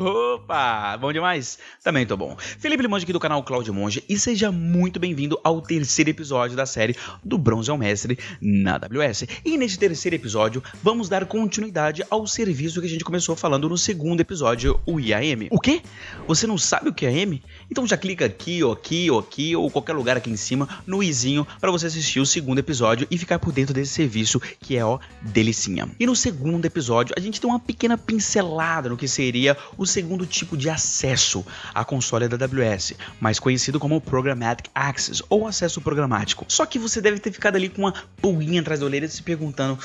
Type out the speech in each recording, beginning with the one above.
Opa, bom demais? Também tô bom. Felipe Limonge aqui do canal Cláudio Monge e seja muito bem-vindo ao terceiro episódio da série do Bronze ao Mestre na AWS. E neste terceiro episódio vamos dar continuidade ao serviço que a gente começou falando no segundo episódio, o IAM. O quê? Você não sabe o que é IAM? Então já clica aqui ou qualquer lugar aqui em cima no izinho para você assistir o segundo episódio e ficar por dentro desse serviço que é delicinha. E no segundo episódio a gente tem uma pequena pincelada no que seria o segundo tipo de acesso à console da AWS, mais conhecido como Programmatic Access ou acesso programático. Só que você deve ter ficado ali com uma pulguinha atrás da orelha se perguntando: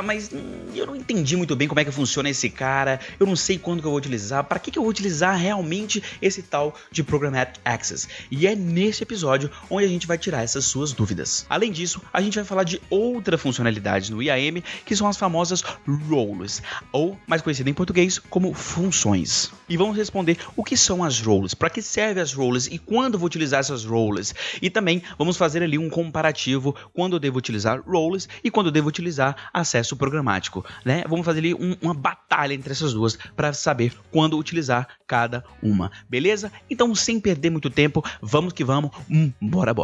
mas eu não entendi muito bem como é que funciona esse cara, eu não sei quando que eu vou utilizar, para que eu vou utilizar realmente esse tal de Programmatic Access? E é nesse episódio onde a gente vai tirar essas suas dúvidas. Além disso, a gente vai falar de outra funcionalidade no IAM, que são as famosas roles, ou mais conhecida em português como funções. E vamos responder o que são as roles, para que servem as roles e quando eu vou utilizar essas roles. E também vamos fazer ali um comparativo quando eu devo utilizar roles e quando eu devo utilizar acesso programático, né? Vamos fazer ali uma batalha entre essas duas para saber quando utilizar cada uma, beleza? Então, sem perder muito tempo, vamos que vamos, bora!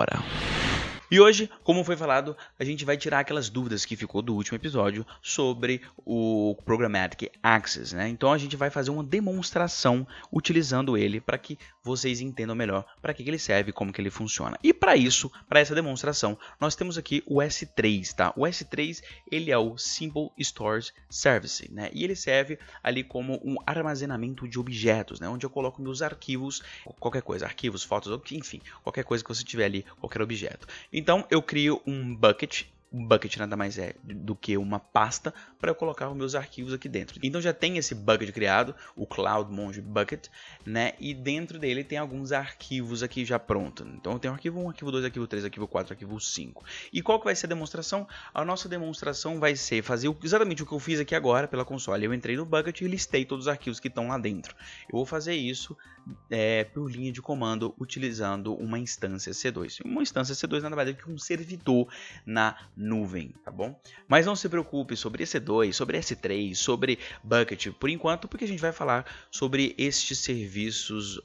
E hoje, como foi falado, a gente vai tirar aquelas dúvidas que ficou do último episódio sobre o Programmatic Access, né? Então a gente vai fazer uma demonstração utilizando ele para que vocês entendam melhor para que ele serve e como que ele funciona. E para isso, para essa demonstração, nós temos aqui o S3, tá? O S3, ele é o Simple Storage Service, né? E ele serve ali como um armazenamento de objetos, né? Onde eu coloco meus arquivos, qualquer coisa, arquivos, fotos, enfim, qualquer coisa que você tiver ali, qualquer objeto. Então eu crio um bucket. Um bucket nada mais é do que uma pasta para eu colocar os meus arquivos aqui dentro. Então já tem esse bucket criado, o Cloud Monge Bucket, né? E dentro dele tem alguns arquivos aqui já prontos. Então eu tenho arquivo 1, arquivo 2, arquivo 3, arquivo 4, arquivo 5. E qual que vai ser a demonstração? A nossa demonstração vai ser fazer exatamente o que eu fiz aqui agora pela console. Eu entrei no bucket e listei todos os arquivos que estão lá dentro. Eu vou fazer isso por linha de comando utilizando uma instância C2. Uma instância C2 nada mais é que um servidor na nuvem, tá bom? Mas não se preocupe sobre EC2, sobre S3, sobre Bucket por enquanto, porque a gente vai falar sobre estes serviços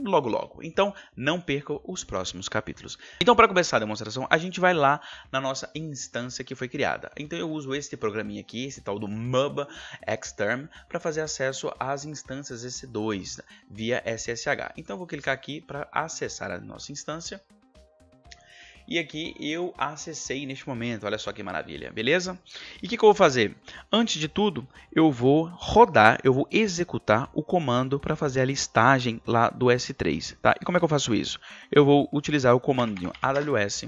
logo. Então, não perca os próximos capítulos. Então, para começar a demonstração, a gente vai lá na nossa instância que foi criada. Então, eu uso este programinha aqui, esse tal do MUB Xterm, para fazer acesso às instâncias EC2 via SSH. Então, eu vou clicar aqui para acessar a nossa instância. E aqui eu acessei neste momento, olha só que maravilha, beleza? E o que eu vou fazer? Antes de tudo, eu vou executar o comando para fazer a listagem lá do S3, tá? E como é que eu faço isso? Eu vou utilizar o comando AWS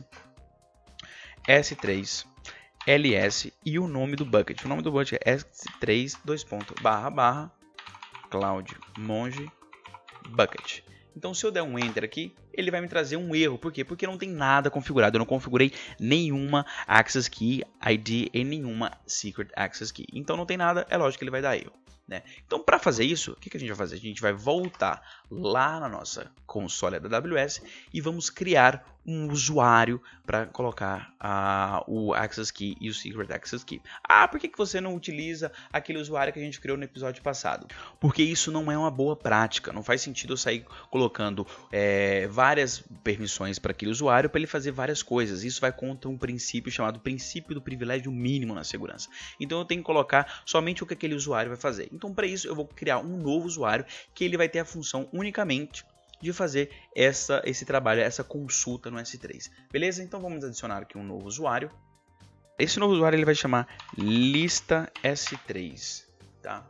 S3 ls e o nome do bucket. O nome do bucket é S3 Cloud Monge Bucket. Então, se eu der um Enter aqui, ele vai me trazer um erro. Por quê? Porque não tem nada configurado. Eu não configurei nenhuma Access Key ID e nenhuma Secret Access Key. Então, não tem nada. É lógico que ele vai dar erro, né? Então, para fazer isso, o que a gente vai fazer? A gente vai voltar lá na nossa console da AWS e vamos criar um usuário para colocar o Access Key e o Secret Access Key. Por que você não utiliza aquele usuário que a gente criou no episódio passado? Porque isso não é uma boa prática. Não faz sentido eu sair colocando várias permissões para aquele usuário para ele fazer várias coisas. Isso vai contra um princípio chamado princípio do privilégio mínimo na segurança. Então eu tenho que colocar somente o que aquele usuário vai fazer. Então, para isso, eu vou criar um novo usuário que ele vai ter a função unicamente de fazer esse trabalho, essa consulta no S3. Beleza? Então vamos adicionar aqui um novo usuário. Esse novo usuário ele vai chamar lista S3, tá?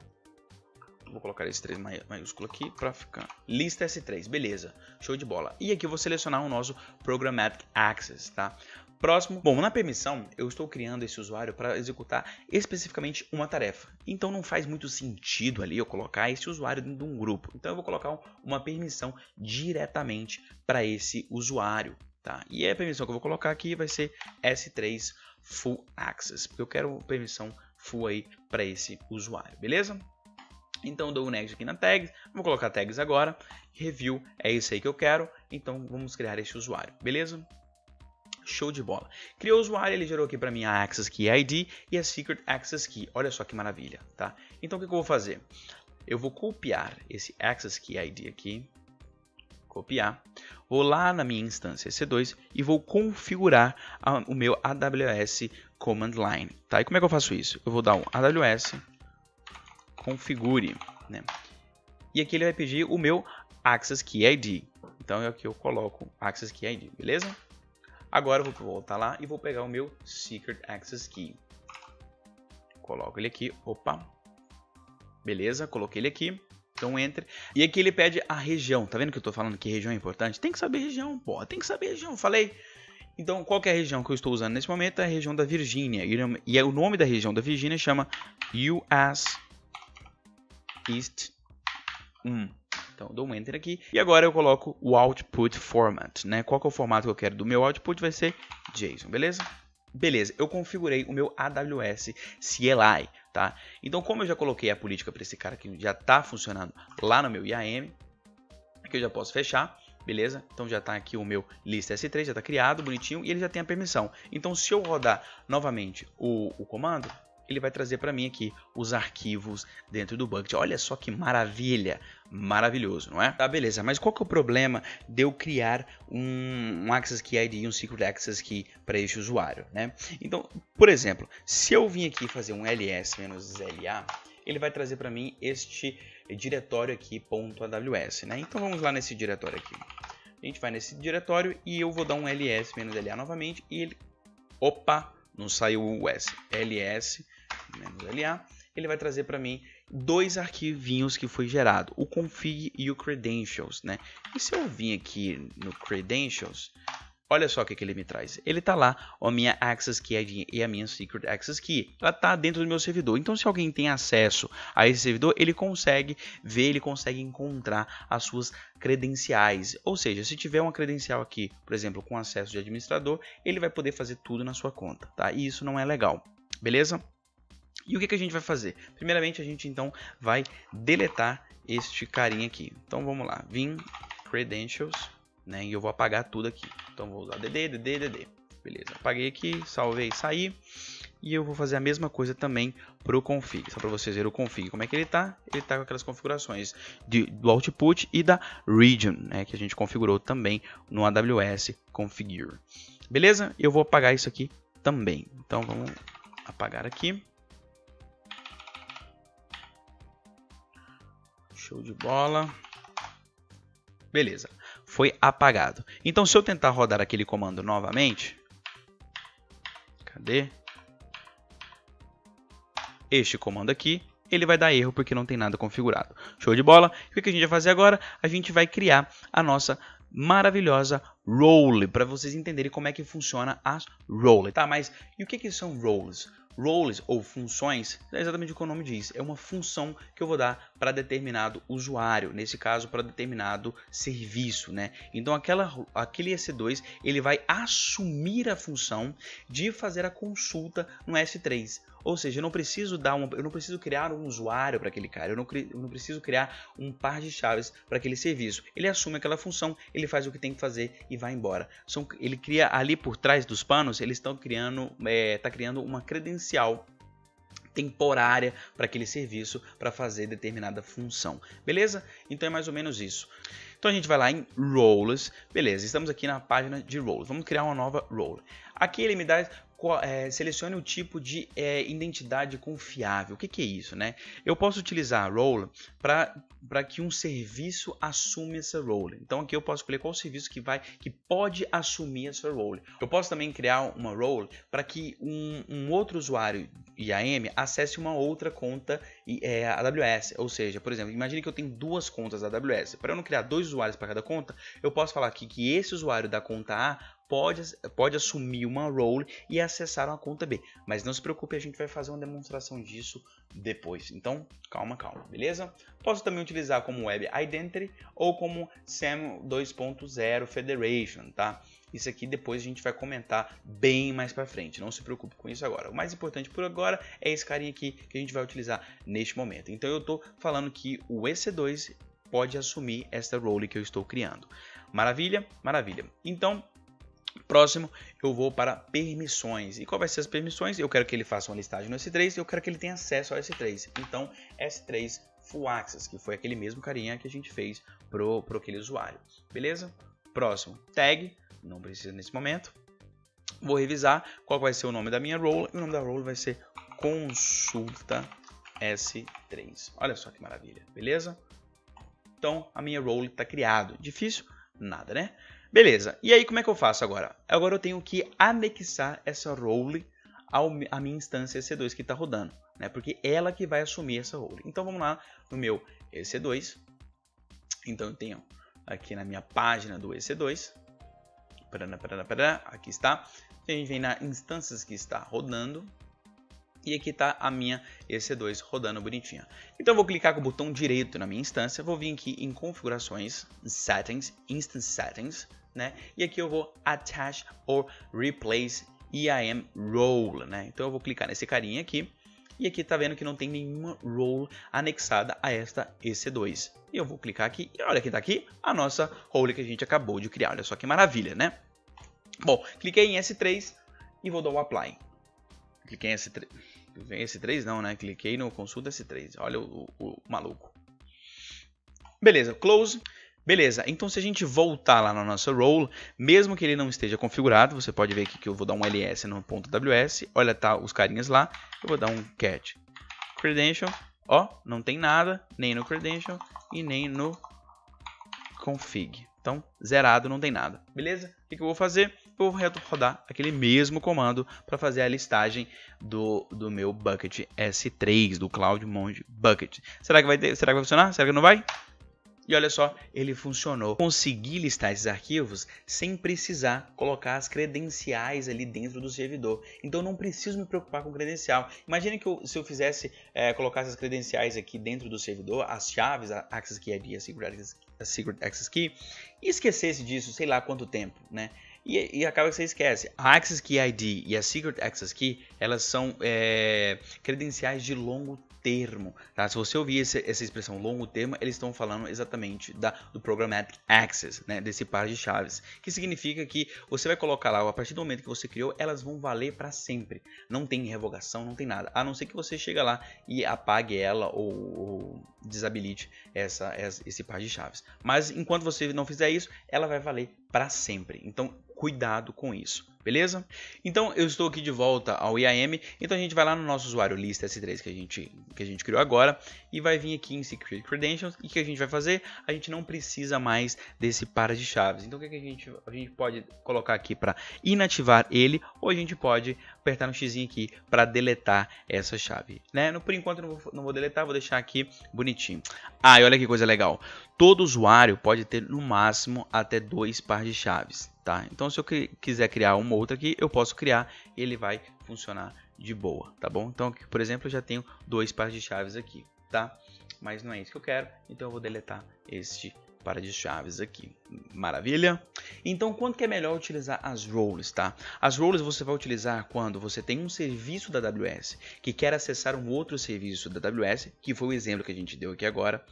Vou colocar esse 3 maiúsculo aqui para ficar lista S3, beleza? Show de bola. E aqui eu vou selecionar o nosso Programmatic Access, tá? Próximo, bom, na permissão eu estou criando esse usuário para executar especificamente uma tarefa. Então não faz muito sentido ali eu colocar esse usuário dentro de um grupo. Então eu vou colocar uma permissão diretamente para esse usuário, tá? E a permissão que eu vou colocar aqui vai ser S3 Full Access, porque eu quero permissão full aí para esse usuário, beleza? Então eu dou o next aqui na tag, vou colocar tags agora, review é isso aí que eu quero, então vamos criar esse usuário, beleza? Show de bola. Criou o usuário, ele gerou aqui para mim a Access Key ID e a Secret Access Key. Olha só que maravilha, tá? Então o que eu vou fazer? eu vou copiar esse Access Key ID aqui, copiar, vou lá na minha instância EC2 e vou configurar o meu AWS Command Line, tá? E como é que eu faço isso? Eu vou dar um AWS configure, né? E aqui ele vai pedir o meu Access Key ID. Então aqui eu coloco Access Key ID, beleza? Agora eu vou voltar lá e vou pegar o meu Secret Access Key. Coloco ele aqui, opa. Beleza, coloquei ele aqui. Então Enter. E aqui ele pede a região. Tá vendo que eu tô falando que região é importante? Tem que saber região, pô. Tem que saber região, falei. Então qual que é a região que eu estou usando nesse momento? É a região da Virgínia. E o nome da região da Virgínia chama US East 1. Então, dou um Enter aqui. E agora eu coloco o Output Format, né? Qual que é o formato que eu quero do meu output? Vai ser JSON, beleza? Beleza, eu configurei o meu AWS CLI, tá? Então, como eu já coloquei a política para esse cara que já está funcionando lá no meu IAM, aqui eu já posso fechar, beleza? Então, já está aqui o meu list S3, já está criado, bonitinho, e ele já tem a permissão. Então, se eu rodar novamente o comando, ele vai trazer para mim aqui os arquivos dentro do bucket. Olha só que maravilha, maravilhoso, não é? Tá, beleza, mas qual que é o problema de eu criar um Access Key ID e um Secret Access Key para este usuário, né? Então, por exemplo, se eu vim aqui fazer um ls-la, ele vai trazer para mim este diretório aqui, .aws, né? Então vamos lá nesse diretório aqui. A gente vai nesse diretório e eu vou dar um ls-la novamente e ele... Opa! Não saiu o S. ls-la. Ele vai trazer para mim dois arquivinhos que foi gerado. O config e o credentials, né? E se eu vim aqui no credentials, olha só o que ele me traz. Ele tá lá, a minha Access Key ID e a minha Secret Access Key. Ela tá dentro do meu servidor. Então, se alguém tem acesso a esse servidor, ele consegue ver, ele consegue encontrar as suas credenciais. Ou seja, se tiver uma credencial aqui, por exemplo, com acesso de administrador, ele vai poder fazer tudo na sua conta, tá? E isso não é legal, beleza? E o que a gente vai fazer? Primeiramente, a gente então vai deletar este carinha aqui. Então, vamos lá. Vim credentials, né? E eu vou apagar tudo aqui. Então vou usar dd. Beleza, apaguei aqui, salvei, saí. E eu vou fazer a mesma coisa também para o config. Só para vocês verem o config. Como é que ele tá? Ele tá com aquelas configurações do output e da region, né? Que a gente configurou também no AWS configure. Beleza? Eu vou apagar isso aqui também. Então vamos apagar aqui. Show de bola. Beleza, foi apagado. Então, se eu tentar rodar aquele comando novamente, cadê? Este comando aqui, ele vai dar erro porque não tem nada configurado. Show de bola. E o que a gente vai fazer agora? A gente vai criar a nossa maravilhosa role, para vocês entenderem como é que funciona as roles. Tá, mas e o que são roles? Roles ou funções, é exatamente o que o nome diz, é uma função que eu vou dar para determinado usuário, nesse caso para determinado serviço, né? Então aquele EC2 ele vai assumir a função de fazer a consulta no S3. Ou seja, eu não preciso criar um usuário para aquele cara, eu não preciso criar um par de chaves para aquele serviço. Ele assume aquela função, ele faz o que tem que fazer e vai embora. Ele cria ali por trás dos panos, eles estão criando, criando uma credencial temporária para aquele serviço para fazer determinada função. Beleza? Então é mais ou menos isso. Então a gente vai lá em Roles, beleza, estamos aqui na página de Roles, vamos criar uma nova Role. Aqui ele me dá, selecione o tipo de identidade confiável. O que é isso, né? Eu posso utilizar a Role para que um serviço assuma essa Role. Então aqui eu posso escolher qual serviço que pode assumir essa Role. Eu posso também criar uma Role para que um outro usuário IAM acesse uma outra conta AWS. Ou seja, por exemplo, imagine que eu tenho duas contas AWS. Para eu não criar dois usuários para cada conta, eu posso falar aqui que esse usuário da conta A pode assumir uma role e acessar uma conta B. Mas não se preocupe, a gente vai fazer uma demonstração disso depois. Então, calma, beleza? Posso também utilizar como Web Identity ou como SAM 2.0 Federation, tá? Isso aqui depois a gente vai comentar bem mais para frente, não se preocupe com isso agora. O mais importante por agora é esse carinha aqui que a gente vai utilizar neste momento. Então eu estou falando que o EC2 pode assumir esta role que eu estou criando. Maravilha? Maravilha. Então, próximo eu vou para permissões. E qual vai ser as permissões? Eu quero que ele faça uma listagem no S3 e eu quero que ele tenha acesso ao S3. Então, S3 full access, que foi aquele mesmo carinha que a gente fez pro aquele usuário, beleza? Próximo, tag, não precisa nesse momento. Vou revisar qual vai ser o nome da minha role, e o nome da role vai ser consulta S3. Olha só que maravilha, beleza? Então, a minha role está criado. Difícil? Nada, né? Beleza, e aí como é que eu faço agora? Agora eu tenho que anexar essa role à minha instância EC2 que está rodando, né? Porque ela que vai assumir essa role. Então vamos lá no meu EC2. Então eu tenho aqui na minha página do EC2. Aqui está. A gente vem na instâncias que está rodando. E aqui está a minha EC2 rodando bonitinha. Então eu vou clicar com o botão direito na minha instância. Vou vir aqui em configurações, settings, instance settings, né? E aqui eu vou attach or replace IAM role, né? Então eu vou clicar nesse carinha aqui. E aqui tá vendo que não tem nenhuma role anexada a esta EC2. E eu vou clicar aqui e olha que tá aqui a nossa role que a gente acabou de criar. Olha só que maravilha, né? Bom, cliquei em S3 e vou dar o apply. Cliquei em S3. S3 não, né? Cliquei no consulta S3. Olha o maluco. Beleza, close. Beleza, então se a gente voltar lá na nossa role, mesmo que ele não esteja configurado, você pode ver aqui que eu vou dar um ls no .ws, olha, tá os carinhas lá, eu vou dar um cat credential, ó, não tem nada, nem no credential e nem no config, então zerado, não tem nada, beleza? O que eu vou fazer? Eu vou rodar aquele mesmo comando para fazer a listagem do meu bucket S3, do CloudMonge Bucket. Será que vai funcionar? Será que não vai? E olha só, ele funcionou. Consegui listar esses arquivos sem precisar colocar as credenciais ali dentro do servidor. Então não preciso me preocupar com credencial. Imagine que se eu fizesse, colocasse as credenciais aqui dentro do servidor, as chaves, a Access Key ID, a Secret Access Key, e esquecesse disso, sei lá quanto tempo, né? E acaba que você esquece. A Access Key ID e a Secret Access Key, elas são credenciais de longo termo, tá? Se você ouvir essa expressão longo termo, eles estão falando exatamente do Programmatic Access, né? Desse par de chaves, que significa que você vai colocar lá, a partir do momento que você criou, elas vão valer para sempre. Não tem revogação, não tem nada, a não ser que você chegue lá e apague ela ou desabilite esse par de chaves. Mas enquanto você não fizer isso, ela vai valer para sempre. Então, cuidado com isso, beleza? Então eu estou aqui de volta ao IAM, então a gente vai lá no nosso usuário lista S3 que a gente criou agora e vai vir aqui em Secret Credentials e o que a gente vai fazer? A gente não precisa mais desse par de chaves, então o que a gente pode colocar aqui para inativar ele ou a gente pode apertar no X aqui para deletar essa chave, né? Por enquanto eu não vou deletar, vou deixar aqui bonitinho. Ah, e olha que coisa legal, todo usuário pode ter no máximo até 2 pares de chaves. Tá? Então se eu quiser criar uma outra aqui, eu posso criar, ele vai funcionar de boa, tá bom? Então aqui, por exemplo, eu já tenho 2 pares de chaves aqui, tá? Mas não é isso que eu quero, então eu vou deletar este par de chaves aqui. Maravilha? Então quando que é melhor utilizar as roles, tá? As roles você vai utilizar quando você tem um serviço da AWS que quer acessar um outro serviço da AWS, que foi o exemplo que a gente deu aqui agora.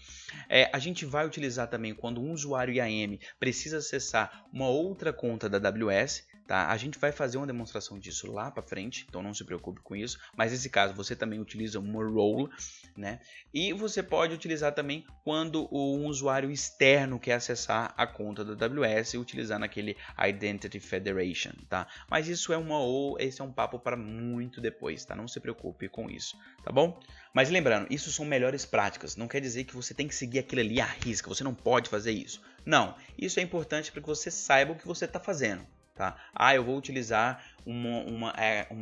A gente vai utilizar também quando um usuário IAM precisa acessar uma outra conta da AWS, tá? A gente vai fazer uma demonstração disso lá para frente, então não se preocupe com isso. Mas nesse caso você também utiliza uma role, né? E você pode utilizar também quando um usuário externo quer acessar a conta da AWS e utilizar naquele Identity Federation, tá? Mas isso esse é um papo para muito depois, tá? Não se preocupe com isso, tá bom? Mas lembrando, isso são melhores práticas, não quer dizer que você tem que seguir aquilo ali à risca, você não pode fazer isso. Não, isso é importante para que você saiba o que você está fazendo. Tá? Eu vou utilizar uma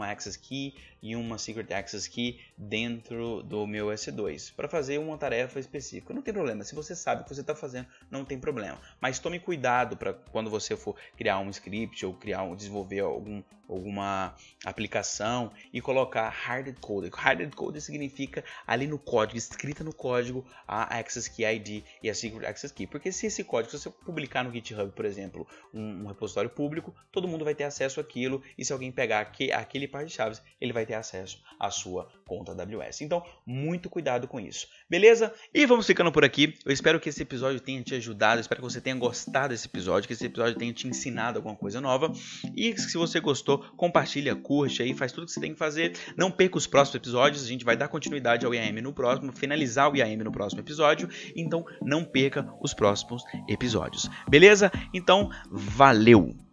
Access Key e uma Secret Access Key dentro do meu S2 para fazer uma tarefa específica. Não tem problema, se você sabe o que você está fazendo, não tem problema. Mas tome cuidado para quando você for criar um script ou desenvolver alguma aplicação e colocar hard coded. Hard coded significa ali no código, escrita no código, a Access Key ID e a Secret Access Key. Porque se esse código, se você publicar no GitHub, por exemplo, um repositório público, todo mundo vai ter acesso àquilo e se se alguém pegar aquele par de chaves, ele vai ter acesso à sua conta AWS. Então, muito cuidado com isso. Beleza? E vamos ficando por aqui. Eu espero que esse episódio tenha te ajudado, eu espero que você tenha gostado desse episódio, que esse episódio tenha te ensinado alguma coisa nova. E se você gostou, compartilha, curte aí, faz tudo que você tem que fazer. Não perca os próximos episódios, a gente vai dar continuidade ao IAM no próximo, finalizar o IAM no próximo episódio. Então, não perca os próximos episódios. Beleza? Então, valeu!